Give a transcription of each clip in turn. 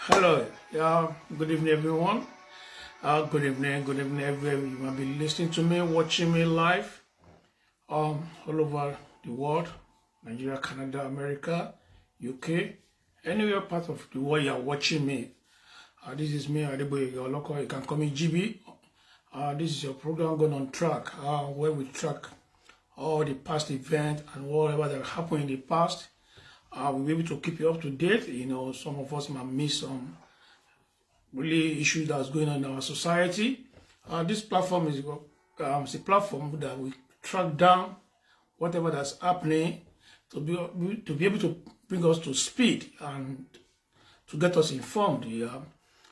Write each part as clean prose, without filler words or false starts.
Hello, yeah, good evening, everyone. Good evening, everywhere. You might be listening to me, watching me live, all over the world, Nigeria, Canada, America, UK, anywhere part of the world you are watching me. This is me, Adeboye, your local. You can call me GB. This is your program going on track, where we track all the past events and whatever that happened in the past. We'll be able to keep you up to date. You know, some of us might miss some really issues that's going on in our society. This platform is a platform that we track down whatever that's happening to be able to bring us to speed and to get us informed. Yeah.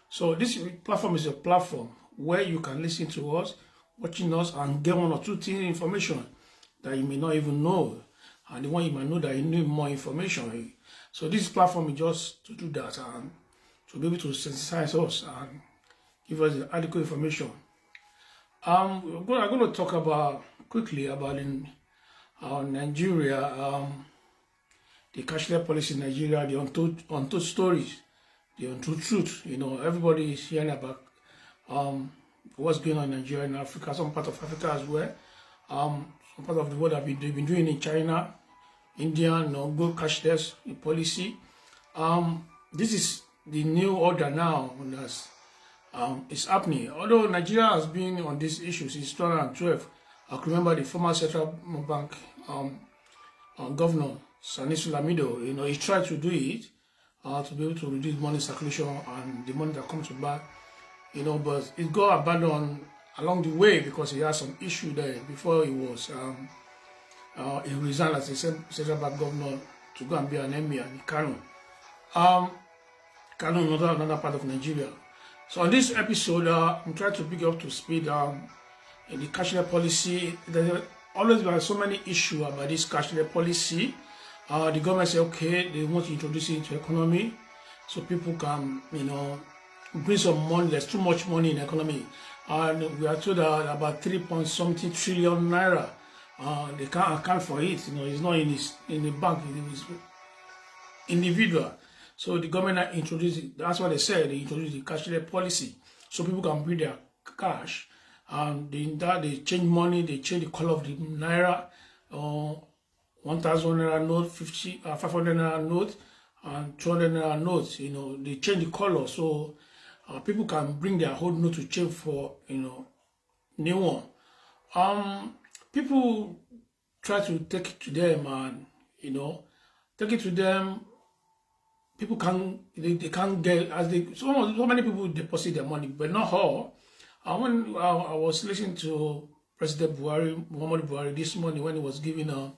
So this platform is a platform where you can listen to us, watching us, and get one or two things information that you may not even know, and the one you might know that you need more information. So this platform is just to do that and to be able to sensitize us and give us the adequate information. I'm going to talk quickly about in Nigeria, the cashless policy in Nigeria, the untold stories, the untold truth. You know, everybody is hearing about what's going on in Nigeria and Africa, some part of Africa as well. Some part of the world they've been doing in China, India, go cashless policy. This is the new order now that's is happening. Although Nigeria has been on these issues since 2012, I can remember the former central bank governor Sanusi Lamido. You know, he tried to do it to be able to reduce money circulation and the money that comes to back. You know, but it got abandoned along the way because he had some issue there before he was he resigned as a central bank governor to go and be an emir in Kano. Kano, another part of Nigeria. So on this episode, I'm trying to bring up to speed in the cashless policy. There always been so many issues about this cashless policy. The government say, okay, they want to introduce it into economy so people can, you know, bring some money. There's too much money in the economy. And we are told that about 3.something trillion naira. They can't account for it. You know, it's not in the bank. It is individual. So the government introduced it. That's what they said. They introduced the cashless policy, so people can bring their cash. And they change money. They change the color of the naira. 1,000 naira note, 500 naira note, and 200 naira notes. You know, they change the color so people can bring their whole note to change for, you know, new one. People try to take it to them and, you know, take it to them. People they can't get, as so many people deposit their money, but not all. When I was listening to President Muhammadu Buhari this morning when he was giving a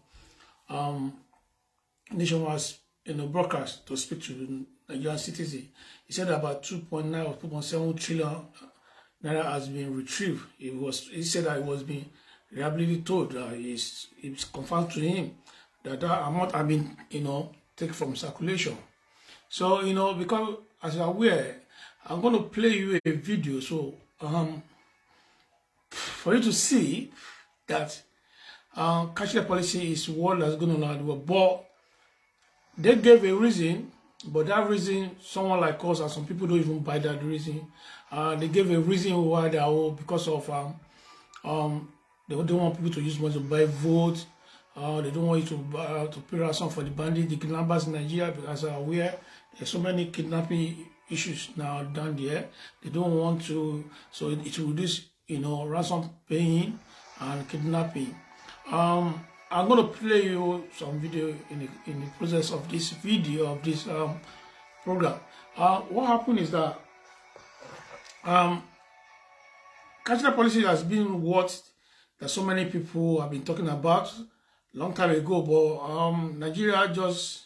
nationwide, you know, broadcast to speak to Nigerian citizens, he said about 2.9 or 2.7 trillion naira has been retrieved. He said that it was being reliably told that it's confirmed to him that amount have been, you know, taken from circulation. So, you know, because as you're aware, I'm going to play you a video so for you to see that cashless policy is what that's going on at the world. But they gave a reason, but that reason, someone like us and some people don't even buy that reason. They gave a reason why they are because of they don't want people to use money to buy votes. They don't want you to pay ransom for the bandits, the kidnappers in Nigeria, because they are aware there's so many kidnapping issues now down there. They don't want to, so it will reduce, you know, ransom paying and kidnapping. I'm going to play you some video in the process of this video of this program. What happened is that cashless policy has been what that so many people have been talking about long time ago, but Nigeria introduced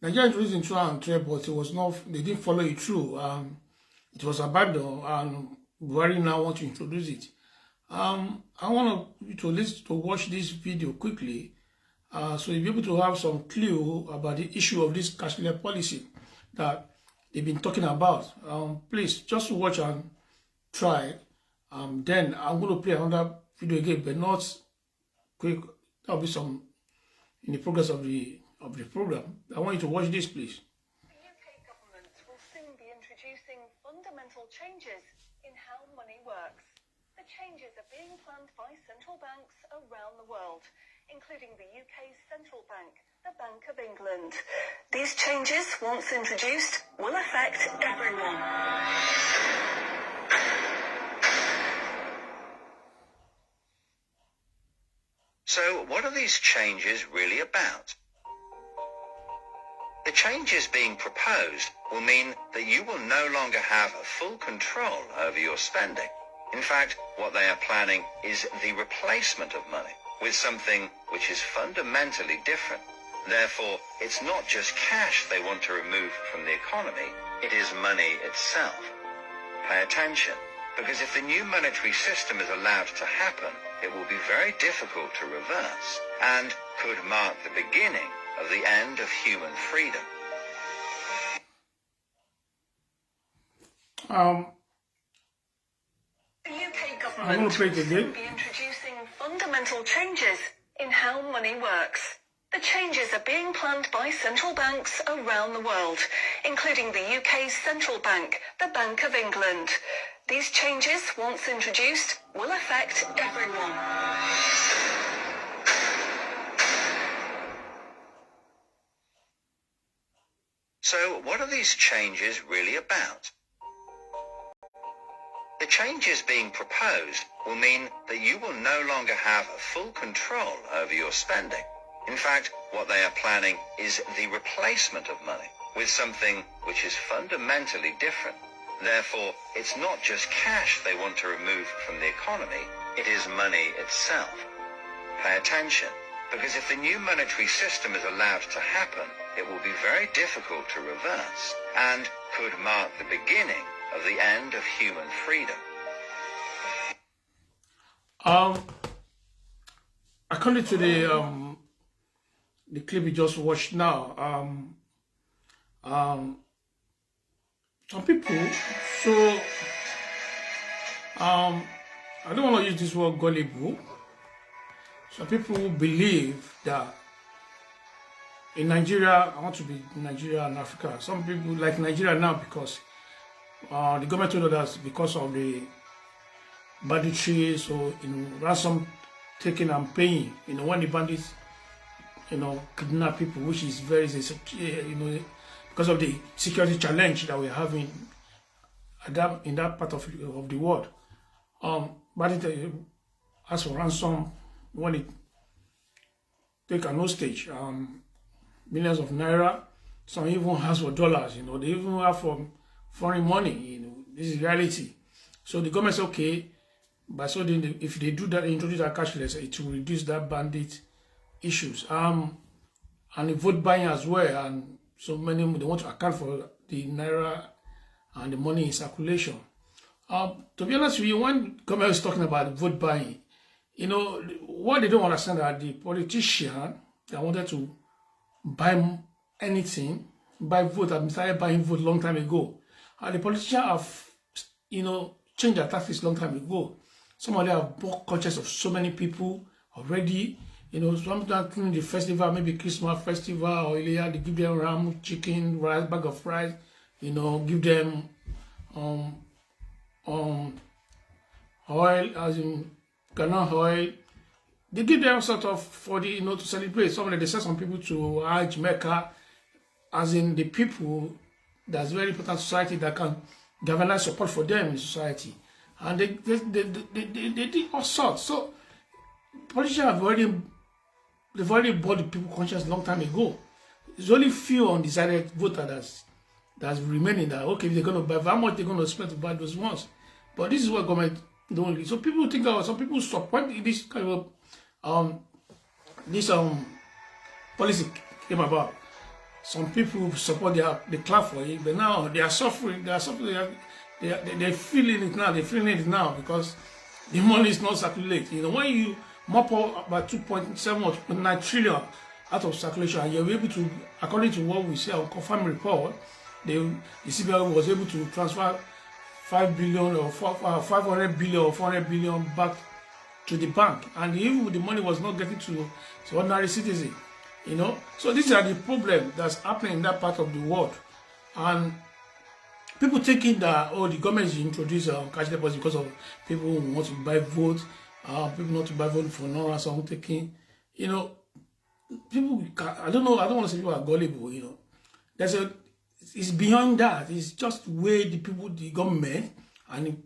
in 2012, but it was not. They didn't follow it through. It was abandoned, and Buhari now want to introduce it. I want you to watch this video quickly, so you'll be able to have some clue about the issue of this cashless policy that they've been talking about. Please just watch and try. Then I'm going to play another video again, but not quick. There'll be some in the progress of the program. I want you to watch this, please. The UK government will soon be fundamental changes in how money works. The changes are being planned by central banks around the world, including the UK's central bank, the Bank of England. These changes, once introduced, will affect everyone. So, what are these changes really about? The changes being proposed will mean that you will no longer have full control over your spending. In fact, what they are planning is the replacement of money with something which is fundamentally different. Therefore, it's not just cash they want to remove from the economy, it is money itself. Pay attention, because if the new monetary system is allowed to happen, it will be very difficult to reverse and could mark the beginning of the end of human freedom. The UK government will soon be introducing fundamental changes in how money works. The changes are being planned by central banks around the world, including the UK's central bank, the Bank of England. These changes, once introduced, will affect everyone. So, what are these changes really about? The changes being proposed will mean that you will no longer have full control over your spending. In fact, what they are planning is the replacement of money with something which is fundamentally different. Therefore, it's not just cash they want to remove from the economy, it is money itself. Pay attention, because if the new monetary system is allowed to happen, it will be very difficult to reverse and could mark the beginning of the end of human freedom. According to the clip we just watched now, some people, so I don't want to use this word gullible. Some people believe that in Nigeria, I want to be Nigeria and Africa. Some people like Nigeria now because the government told us because of the banditry, so ransom taking and paying. When the bandits, kidnap people, which is very, because of the security challenge that we're having in that part of the world. Bandit ask for ransom when it take an hostage, millions of naira. Some even ask for dollars. They even have for foreign money. This is reality. So the government says, okay, but so then if they do that, introduce that cashless, it will reduce that bandit issues. And the vote buying as well. And so many, they want to account for the naira and the money in circulation. To be honest with you, when government is talking about vote buying, what they don't understand are the politician that wanted to buy anything, buy vote, and started buying vote long time ago. And the politicians have, changed their tactics long time ago. Some of them have bought conscience of so many people already. Sometimes during the festival, maybe Christmas festival or Ilya, they give them ram, chicken, rice, bag of rice, give them oil, as in Ghana oil. They give them sort of for the, to celebrate. Some of them, they send some people to Hajj, Mecca, as in the people that's very important society that can galvanize support for them in society. And they did all sorts. So politicians have they've already bought the people conscious long time ago. There's only few undecided voters that's remaining that, okay, if they're going to buy, how much they're going to spend to buy those ones. But this is what government don't. So people think that some people support this kind of policy came about. Some people support they clap for it, but now they are suffering. They're feeling it now. They're feeling it now because the money is not circulating. When you mop up about 2.7 or 2.9 trillion out of circulation, and you're able to, according to what we see on confirmed report, the CBI was able to transfer 5 billion or 500 billion or 400 billion back to the bank, and even the money was not getting to ordinary citizen. So these are the problems that's happening in that part of the world, and people thinking that, oh, the government is introduced cashless policy because of people who want to buy vote, people want to buy vote for no ransom taking, you know, people, I don't know, I don't want to say people are gullible, you know. It's beyond that. It's just the way the people, the government, and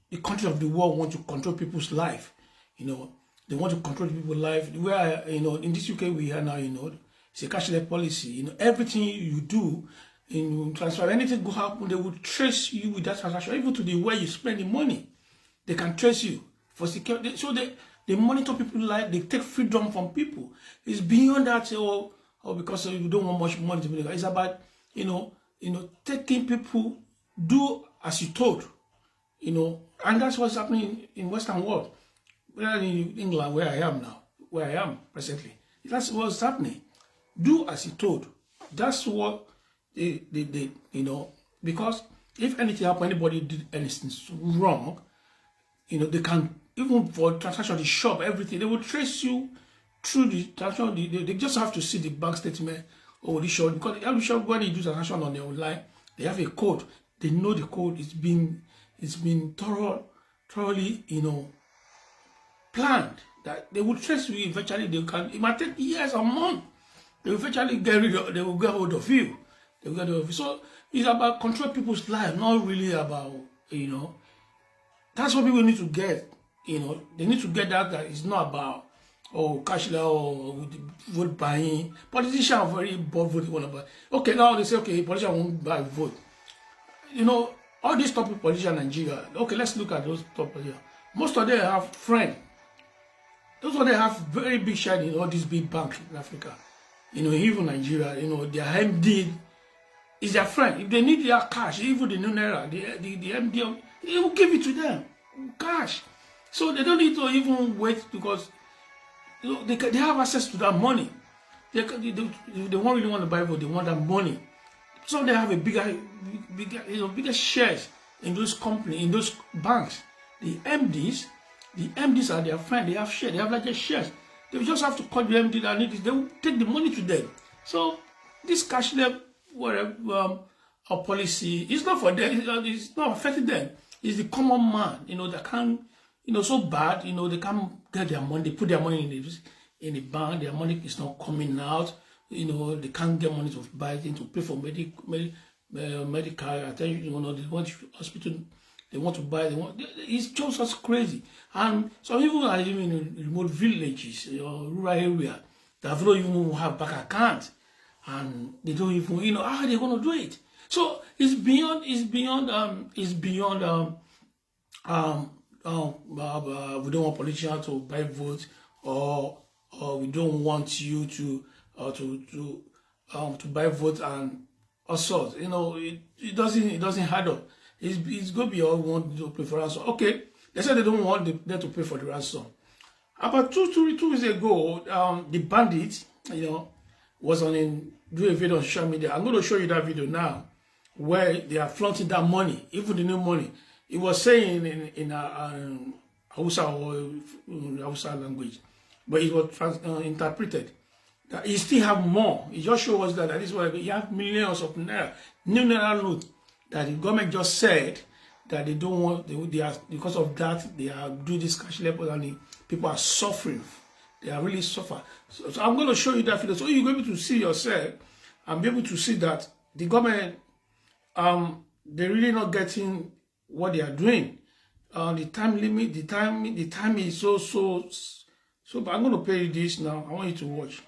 the country of the world want to control people's life. You know, they want to control people's life. Where, you know, in this UK we are now, you know, it's a cashless policy. You know, everything you do in transfer, anything go happen, they will trace you with that transaction, even to the way you spend the money. They can trace you for security. So they monitor people's life. They take freedom from people. It's beyond that. Or because you don't want much money to be there. It's about, you know, taking people, do as you told, you know, and that's what's happening in Western world. Where in England, where I am now, where I am presently, that's what's happening. Do as you told. That's what they you know, because if anything happened, anybody did anything wrong, you know, they can, even for transaction, the shop, everything, they will trace you through the transaction. They just have to see the bank statement or the shop, because every shop, when they do transaction on their online, they have a code. They know the code. It's been thoroughly, you know, planned that they will trace you. Eventually, it might take years or months. They will eventually they will get hold of you. They will get hold of you. So it's about control people's life, not really about, you know. That's what people need to get. You know, they need to get that it's not about, oh, cashless or vote buying. Politicians are very bold vote. Okay, now they say, okay, politicians won't buy vote. You know, all these top politicians in Nigeria, okay, let's look at those top politicians. Most of them have friends. Those of them have very big share in all these big banks in Africa. You know, even Nigeria, you know, their MD is their friend. If they need their cash, even the new naira, the MD, he will give it to them, cash. So they don't need to even wait, because, you know, they have access to that money. They won't really want to buy vote. They want that money. So they have a bigger shares in those companies, in those banks. The MDs are their friend. They have shares. They have larger shares. They just have to call the MD that need it. They will take the money to them. So this cashless whatever policy is not for them. It's not affecting them. It's the common man, you know, that can, you know, so bad, you know, they can't get their money. They put their money in the bank. Their money is not coming out. You know, they can't get money to buy things, to pay for medical attention. You know, they want hospital. They want to buy. It's just as crazy. And some people are even in remote villages, you know, rural area, that don't even have bank accounts, and they don't even, you know, how are they going to do it? So it's beyond. We don't want politicians to buy votes, or we don't want you to buy votes and all sorts. You know, it doesn't add up. It's going to be all want to pay for ransom. Okay, they said they don't want them to pay for the ransom. About two weeks ago, the bandit, you know, was doing a video on social media. I'm going to show you that video now, where they are flaunting that money, even the new money. It was saying in Hausa or Hausa language, but it was interpreted that he still have more. It just shows us that this is what you have millions of naira, new naira note, that the government just said that they don't want, they are, because of that, they are doing this cashless, and people are suffering. They are really suffering. So I'm going to show you that video, so you're able to see yourself and be able to see that the government, they're really not getting what they are doing. The time limit, the time is so. But I'm going to play you this now. I want you to watch.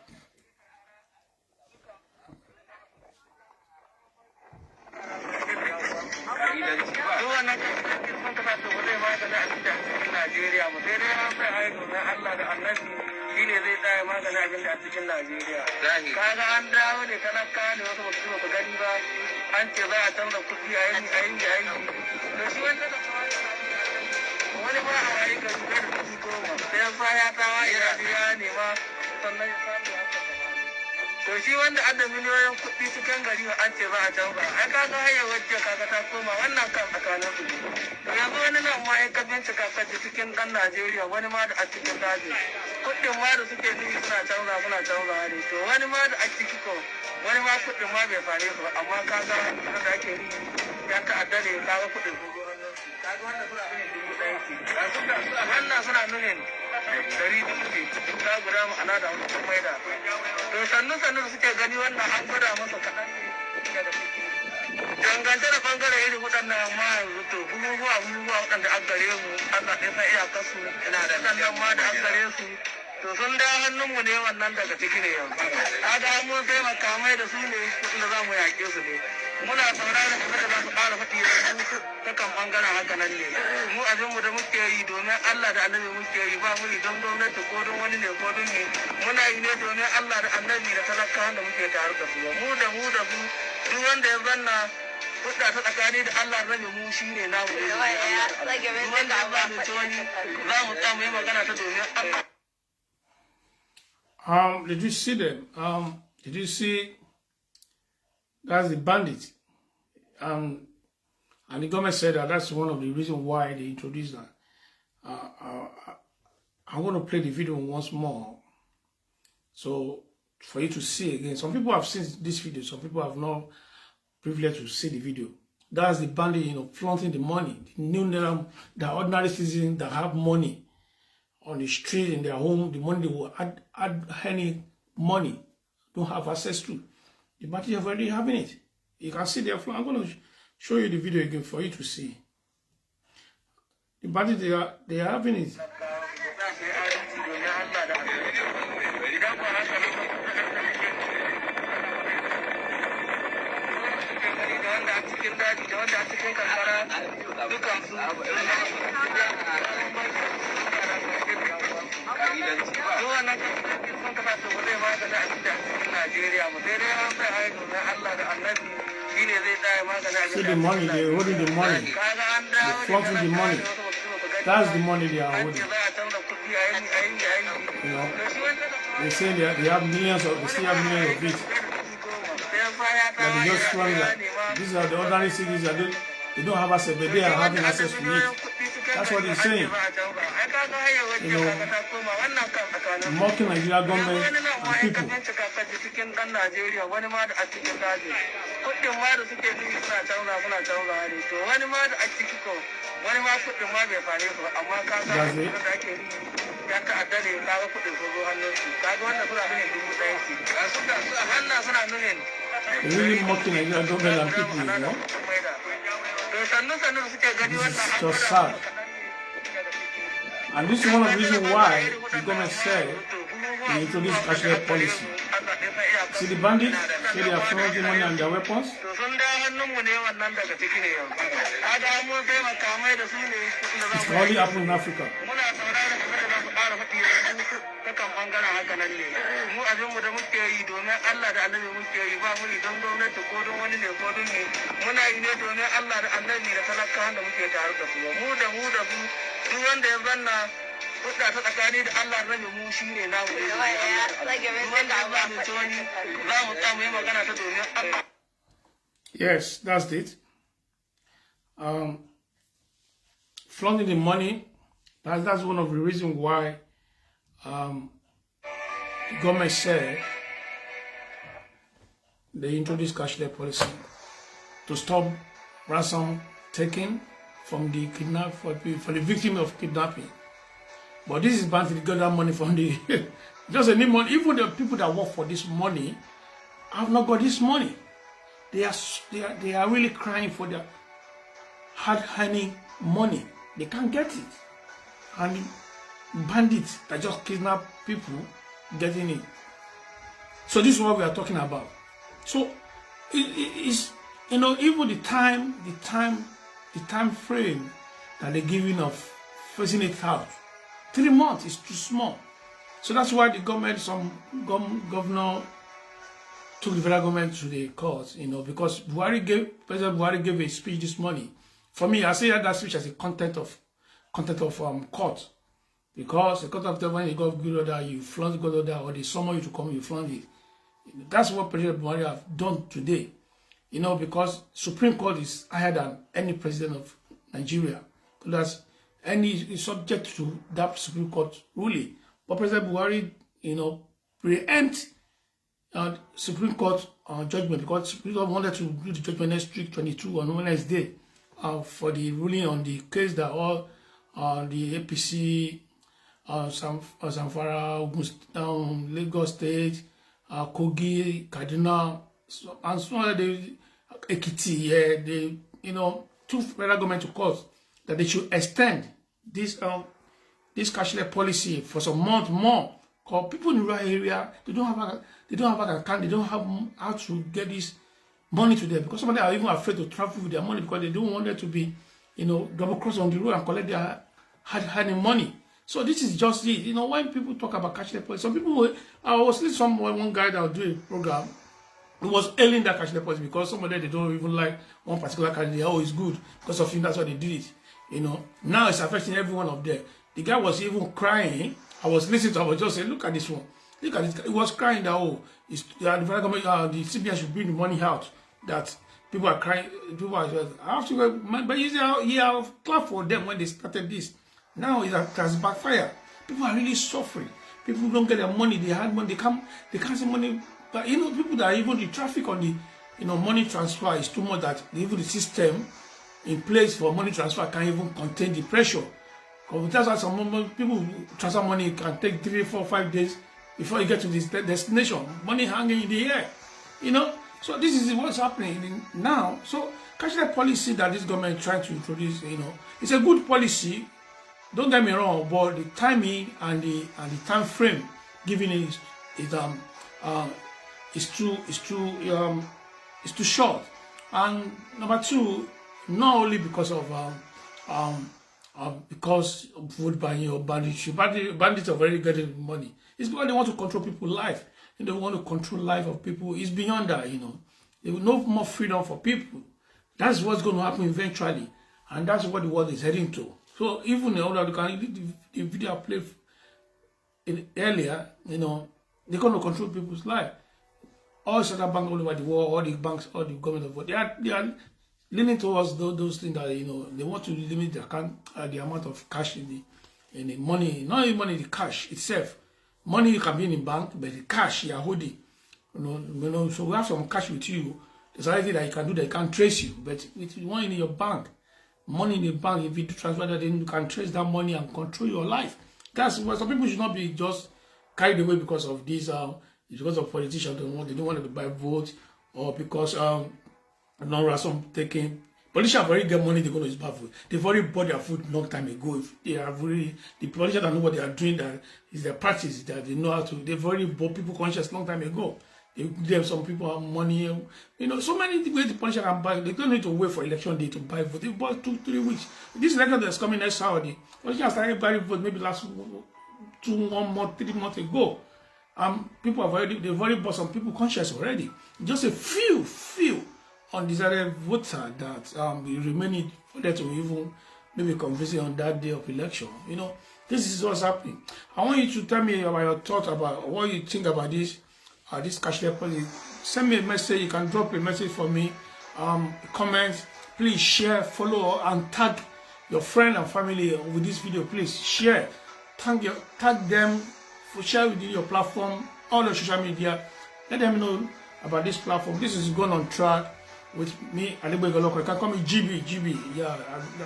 To shi wanda adda miliyoyin kuɗi cikin gari an ce za a canza, ai kaga hayar wajje kaga ta koma wannan kan tsakanin su. To yanzu wani nan ma in ka bincika ka ji cikin ɗan Najeriya, wani ma da a cikin daji kuɗin ma da suke nufi suna canza ne to wani ma da a ciki ko wani ma kuɗin ma bai fare su amma kaga da ake nufi ya ta'adda ne kaga kuɗin su kaga wanda suna nufin $1,000 suna nufin 200 ka guda ma'ana da wasu maida to sannu da suke gani wannan an gwada masa kaɗan ne daga ciki dangance da bangare irin waɗannan amma yanzu to bubuwa waɗanda an gare mu Allah ɗaya san iyakarsu waɗannan ma da an gare su to sun da hannunmu ne wannan daga ciki ne yanzu kaga mun sai makamai da su ne da za mu yaƙe su ne muna sauraron kuma da za su ƙara faɗi yanzu ta kan ɓangaren haka nan ne mu abinmu da muke yi domin Allah da annabi muke yi ba mu yi don gwamnati ko don wani ne ko don ne muna yi ne domin Allah da annabi da talakawan da muke tare da su mu da su duk wanda ya zanna hudda ta tsakani da Allah rabe mu shi ne namu ne wanda ya zalunci wani za mu tsamu yi magana ta domin Allah. Did you see them? Did you see? That's the bandit. And the government said that that's one of the reasons why they introduced that. I'm going to play the video once more, so for you to see again. Some people have seen this video. Some people have not privileged to see the video. That's the bandit, flaunting the money. The ordinary citizens that have money on the street in their home, the money they will add any money don't have access to. The bandits are already having it. You can see their flow. I'm going to show you the video again for you to see. The bandits they are having it. See the money, they're holding the money. They're flaunting the money. That's the money they are holding. They say they have millions of, they still have millions of it. That they just flaunt that. These are the ordinary cities that they don't have access, but they are having access to it. That's what they're saying. Mocking Nigeria government and people. That's it. They're really mocking Nigeria government and people, This is just sad. And this is one of the reasons why the government said they introduced cashless policy. See the bandits, say they are flaunting money and their weapons. It's only happening in Africa. Yes, that's it. Flaunting the money, that's one of the reasons why the government said they introduced cashless policy to stop ransom taking from the for the victim of kidnapping. But this is bound to get that money from the just any money. Even the people that work for this money have not got this money. They are really crying for their hard-earned money. They can't get it. And bandits that just kidnap people getting it. So this is what we are talking about. So it's even the time frame that they're giving of facing it out. 3 months is too small. So that's why the government, some governor took the federal government to the court, because President Buhari gave a speech this morning. For me, I say that speech as a content of court. Because the court of when you got good order, you flaunt good order, or they summon you to come, you flaunt it. That's what President Buhari have done today. Because Supreme Court is higher than any president of Nigeria. That's any subject to that Supreme Court ruling. but President Buhari, preempt Supreme Court judgment, because Supreme Court wanted to do the judgment next week, 22 on Wednesday, for the ruling on the case that all the APC, Zamfara, Lagos State, Kogi, Kaduna, and some other Ekiti, two federal government to court that they should extend this cashless policy for some months more. Because people in the rural area, they don't have an account, they don't have how to get this money to them, because some of them are even afraid to travel with their money because they don't want them to be, double cross on the road and collect their hard money. So this is just it. When people talk about cashless policy, some people, I was listening to one guy that was doing a program, who was hailing that cashless policy because some of them, they don't even like one particular candidate. Oh, it's good because of him, that's why they did it. Now it's affecting every one of them. The guy was even crying. I was listening to him, I was just saying, look at this one. Look at this guy. He was crying that, the federal government, the CBN should bring the money out. That people are crying. People are just, I have to go, but he have clapped for them when they started this. Now it has backfired. People are really suffering. People don't get their money. They had money. They can't see money. But people that even the traffic on the money transfer is too much that even the system in place for money transfer can't even contain the pressure. Because that's why some people transfer money can take 3, 4, 5 days before you get to this destination. Money hanging in the air. So this is what's happening now. So cashless policy that this government is trying to introduce, it's a good policy. Don't get me wrong, but the timing and the time frame given is too short. And number two, not only because of vote buying or bandits are very getting money. It's because they want to control people's life. They want to control life of people. It's beyond that, There will no more freedom for people. That's what's going to happen eventually, and that's what the world is heading to. So even the video I played earlier, they're going to control people's life. All central banks all over the world, all the banks, all the government of the world, they are leaning towards those things that they want to limit the amount of cash in the money, not even money, the cash itself. Money you can be in the bank, but the cash you are holding, so we have some cash with you. There's anything that you can do that you can't trace you, but with one in your bank. Money in the bank, if you do transfer that, then you can trace that money and control your life. That's why some people should not be just carried away because of this, because of politicians they don't want to buy votes, or because non-ransom taking. Politicians have already get money, they're going to use bad food. They've already bought their food long time ago. If they have really, the politicians that know what they are doing, that is their practice, that they know how to, they've already bought people conscious long time ago. They give some people have money, so many ways the politicians can buy. They don't need to wait for election day to buy vote. They bought 2-3 weeks. This election that's coming next Saturday, politicians started buying vote maybe last 1 month, 3 months ago. People they've already bought some people conscious already. Just a few undecided voters that remaining for them to even maybe convince on that day of election. This is what's happening. I want you to tell me about your thoughts about what you think about this cashless policy. Send me a message. You can drop a message for me. Comment. Please share, follow, and tag your friend and family with this video. Please share. Tag them. Share within your platform, all the social media. Let them know about this platform. This is going on track with me, Adegbe Goloko. You can call me GB. Yeah,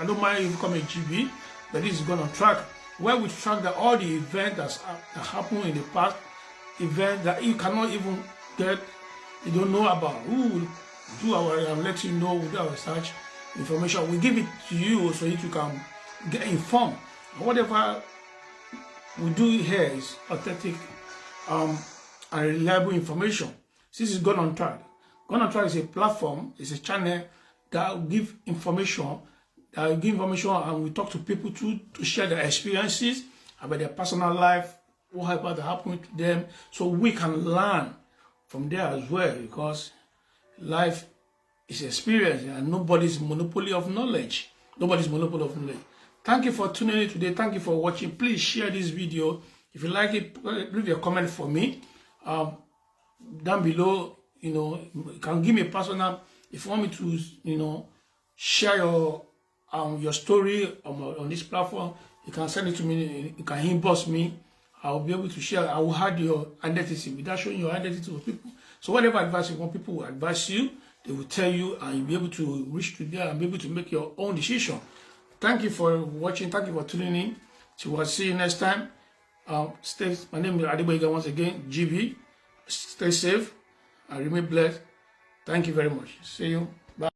I don't mind if you call me GB, but this is going on track, where we track all the events that happened in the past, events that you cannot even get, you don't know about. Who will do and let you know with our research information. We give it to you so you can get informed. Whatever we do here is authentic and reliable information. This is Gone on Track. Gone on Track is a platform, it's a channel that will give information, and we talk to people to share their experiences about their personal life, what happened to them, so we can learn from there as well, because life is experience and nobody's monopoly of knowledge. Thank you for tuning in today. Thank you for watching. Please share this video. If you like it, leave a comment for me down below. You can give me a personal. If you want me to, share your story on this platform, you can send it to me. You can inbox me. I'll be able to share. I will hide your identity without showing your identity to people. So whatever advice you want, people will advise you. They will tell you, and you'll be able to reach to there and be able to make your own decision. Thank you for watching. Thank you for tuning in. So we'll see you next time. My name is Adeboyega once again, GB. Stay safe and remain blessed. Thank you very much. See you.